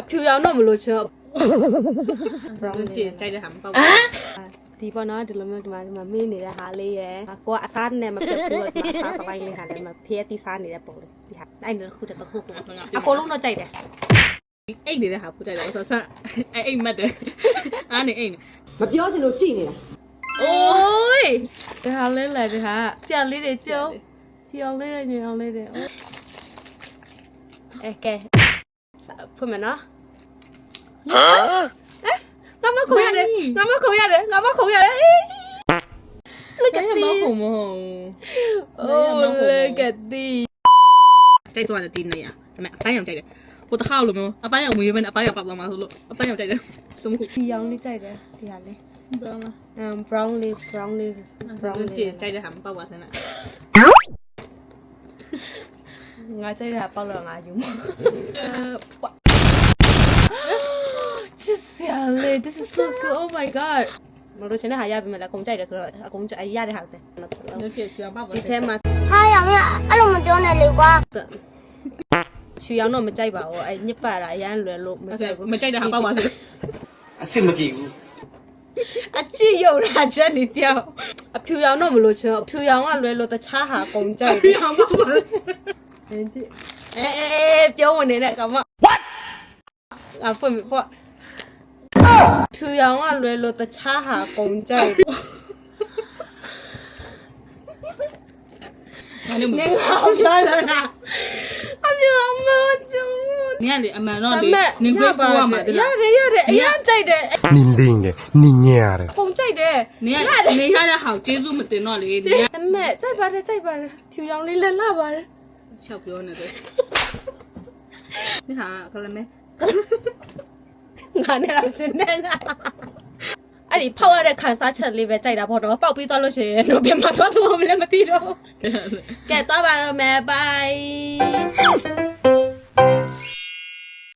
အဖြူရောင်တော့မလို့ချင် brown ကြည့်ကြိုက်တဲ့ဟာမပေါ့ ဒီပေါ်နော်ဒီလိုမျိုးဒီမှာမင်းနေတဲ့ဟာလေးရယ်ကိုကအစားနဲ့မပြတ်ဘူးဒီအစားပလိုက်လေးဟာလည်းမဖျက်တီးစားနေတဲ့ပုံလေးဒီဟာအဲ့ဒါခုတခုခုအကုန်လုံးတော့ကြိုက်တယ် အိတ်နေတဲ့ဟာပူကြိုက်တယ်ဆိုတော့အိတ်မတ်တယ်အားနေအိတ်နေ မပြောချင်လို့ကြည်နေတာ အိုးဒီဟာလေးလေဒီဟာကြာလေးတွေကျုံဖြူအောင်လေးတွေညင်အောင်လေးတွေโอเคဖွင့်မယ်နော်ငါမခုရတယ် Look at this မဟုတ်မဟုတ် Oh look at this ကြိုက်သွားတယ်ဒီနေရဒါပေမဲ့အပိုင်းအောင်ကြိုက်တယ်ဟိုတစ်ခါလိုမျိုးအပိုင်းအောင်မွေးပဲအပိုင်းအောင်ပေါက်သွားမှာဆိုလို့အပိုင်းအောင်ကြိုက်တယ်သုံးခု ဒီရောင်လေးကြိုက်တယ်ဒီဟာလေး brown လား brown လေး ကြည့်ကြိုက်တဲ့ဟာမပေါက်ပါစမ်းလား ငါကြိုက်တာပေါက်တော့ငါယူမှာချစ်စရာလေး this is so good oh my god မလို့ချင်တဲ့ဟာရပြီမလားအကုန်ကြိုက်တယ်ဆိုတော့အကုန်ကြိုက်ရတဲ့ဟာပဲ တို့ကြည့်ပြန်ပေါက်ပါ ဒီထဲမှာ ဟာရမအဲ့လိုမပြောနဲ့လေကွာ ဖြူရောင်တော့မကြိုက်ပါဘူးအဲညစ်ပတ်တာအရန်လွယ်လို့မကြိုက်ဘူး မကြိုက်တဲ့ဟာပေါက်ပါစေ အစ်မကြည့်ဘူး အချစ်ရုံတာချက်နေတယောက်အဖြူရောင်တော့မလို့ချင်အဖြူရောင်ကလွယ်လို့တခြားဟာအကုန်ကြိုက်တယ် ပြန်ပေါက်ပါစေ ပြောဝင်နေတဲ့ကောင်မ What ဖွင့်ဖြူရောင်ကလွယ်လို့တခြားဟာအကုန်ကြိုက်တယ် ငါလည်းမ နေငါပြောလာတာအဖြူရောင်မချင် နေရလေအမှန်တော့လေနင်ခွေးဖူးရမှာတလား ရတယ်အရင်ကြိုက်တယ် 你领的，你娘的。 အကုန်ကြိုက်တယ် နေရနေရတဲ့ဟာကျေးဇူးမတင်တော့လေနေရ အမေကြိုက်ပါတယ်ဖြူရောင်လေးလည်းလှပါတယ် ချောက်ပြောနေတယ်ဒီဟာကလည်းမဲ ငါနဲ့တော့စနေတာအဲ့ဒီဖောက်ရတဲ့ခန်းစားချက်လေးပဲကြိုက်တာပေါ့တော့ပေါက်ပြီးသွားလို့ရှိရင်တော့ပြန်မသွားတော့မလဲမသိတော့ကဲသွားပါတော့မယ် bye